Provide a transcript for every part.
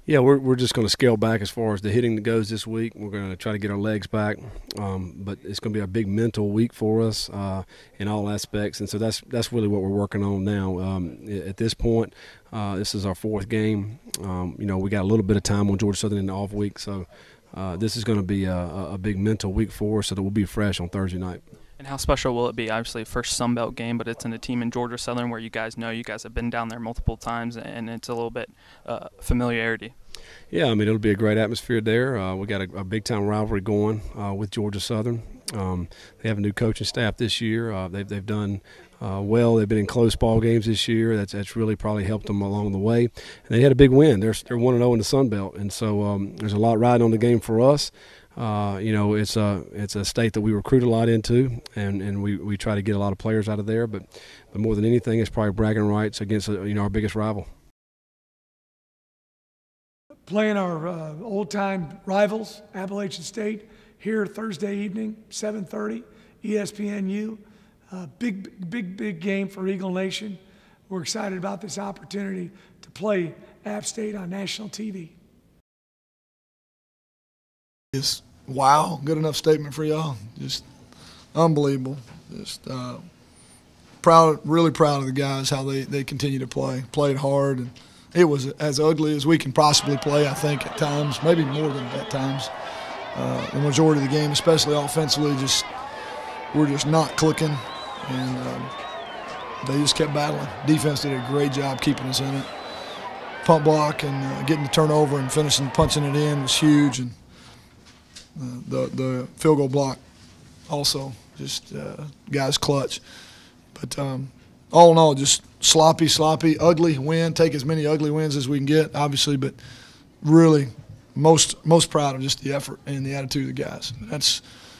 Yeah, we're just going to scale back as far as the hitting goes this week. We're going to try to get our legs back, but it's going to be a big mental week for us in all aspects, and so that's really what we're working on now. At this point, this is our fourth game. We got a little bit of time on Georgia Southern in the off week, so this is going to be a big mental week for us, so that we'll be fresh on Thursday night. And how special will it be? Obviously, first Sun Belt game, but it's in a team in Georgia Southern where you guys have been down there multiple times, and it's a little bit familiarity. Yeah, I mean, it'll be a great atmosphere there. We got a big-time rivalry going with Georgia Southern. They have a new coaching staff this year. They've done well. They've been in close ball games this year. That's really probably helped them along the way. And they had a big win. They're 1-0 in the Sun Belt, and so there's a lot riding on the game for us. It's a state that we recruit a lot into, and we try to get a lot of players out of there. But more than anything, it's probably bragging rights against our biggest rival. Playing our old-time rivals, Appalachian State, here Thursday evening, 7:30, ESPNU. Big game for Eagle Nation. We're excited about this opportunity to play App State on national TV. Just wow, good enough statement for y'all. Just unbelievable. Just really proud of the guys, how they continue to played hard, and it was as ugly as we can possibly play, I think, at times, maybe more than at times. The majority of the game, especially offensively, we're just not clicking, and they just kept battling. Defense did a great job keeping us in it. Pump block and getting the turnover and punching it in was huge, and the field goal block also just guys clutch. But all in all, just sloppy, ugly win. Take as many ugly wins as we can get, obviously, but really most proud of just the effort and the attitude of the guys.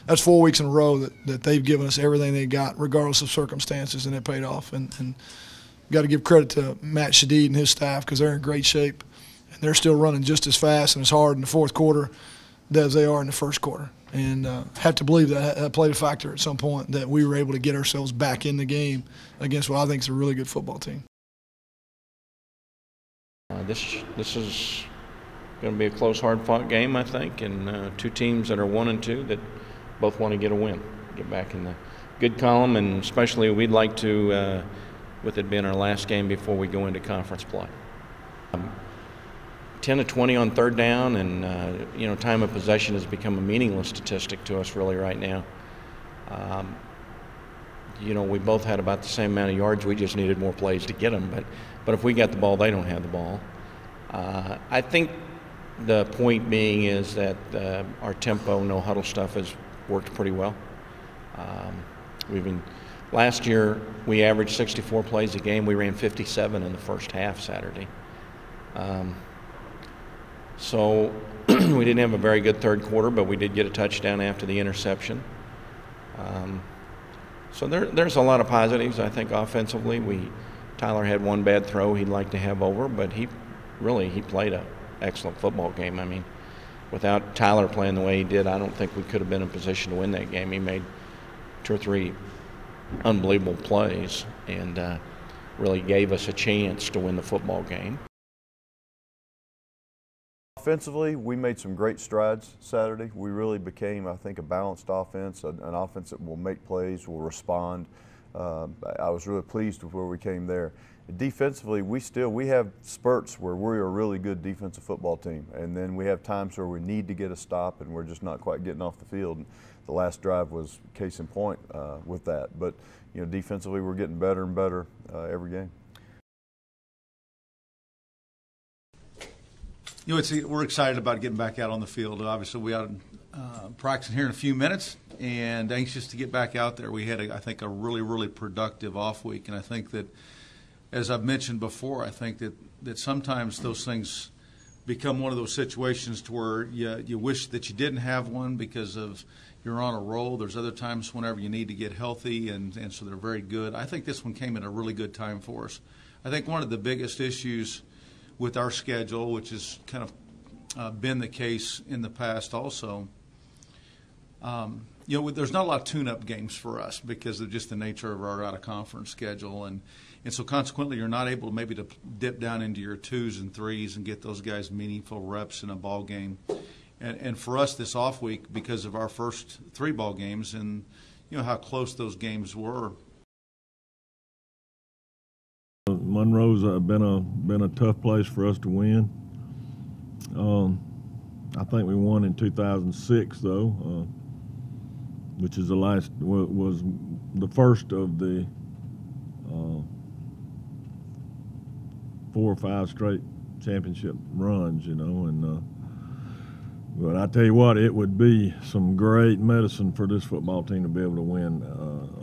That's 4 weeks in a row that they've given us everything they got, regardless of circumstances, and it paid off. And got to give credit to Matt Shadid and his staff, because they're in great shape, and they're still running just as fast and as hard in the fourth quarter as they are in the first quarter. And have to believe that played a factor at some point, that we were able to get ourselves back in the game against what I think is a really good football team. This is going to be a close, hard-fought game, I think, and two teams that are 1 and 2 that both want to get a win, get back in the good column, and especially we'd like to, with it being our last game before we go into conference play. 10 to 20 on third down, and time of possession has become a meaningless statistic to us really right now. We both had about the same amount of yards. We just needed more plays to get them. But if we got the ball, they don't have the ball. I think the point being is that our tempo, no huddle stuff has worked pretty well. Last year we averaged 64 plays a game. We ran 57 in the first half Saturday. So we didn't have a very good third quarter, but we did get a touchdown after the interception. So there's a lot of positives, I think, offensively. Tyler had one bad throw he'd like to have over, but he played an excellent football game. I mean, without Tyler playing the way he did, I don't think we could have been in a position to win that game. He made 2 or 3 unbelievable plays and really gave us a chance to win the football game. Offensively, we made some great strides Saturday. We really became, I think, a balanced offense, an offense that will make plays, will respond. I was really pleased with where we came there. Defensively, we have spurts where we're a really good defensive football team, and then we have times where we need to get a stop and we're just not quite getting off the field. And the last drive was case in point with that. But defensively, we're getting better and better every game. We're excited about getting back out on the field. Obviously, we are practicing here in a few minutes and anxious to get back out there. We had, I think, a really, really productive off week, and I think that, as I've mentioned before, I think that sometimes those things become one of those situations to where you wish that you didn't have one because of you're on a roll. There's other times whenever you need to get healthy, and so they're very good. I think this one came at a really good time for us. I think one of the biggest issues with our schedule, which has kind of been the case in the past also, there's not a lot of tune-up games for us because of just the nature of our out-of-conference schedule, and so consequently you're not able maybe to dip down into your 2s and 3s and get those guys meaningful reps in a ball game. And for us this off week, because of our first 3 ball games and how close those games were. Monroe's been a tough place for us to win. I think we won in 2006 though. Which is was the first of the 4 or 5 straight championship runs, but I tell you what, it would be some great medicine for this football team to be able to win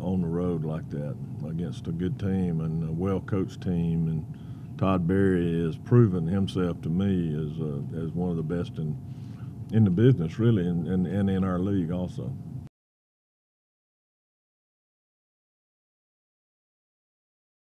on the road like that against a good team and a well-coached team. And Todd Berry has proven himself to me as one of the best in the business, really, and in our league also.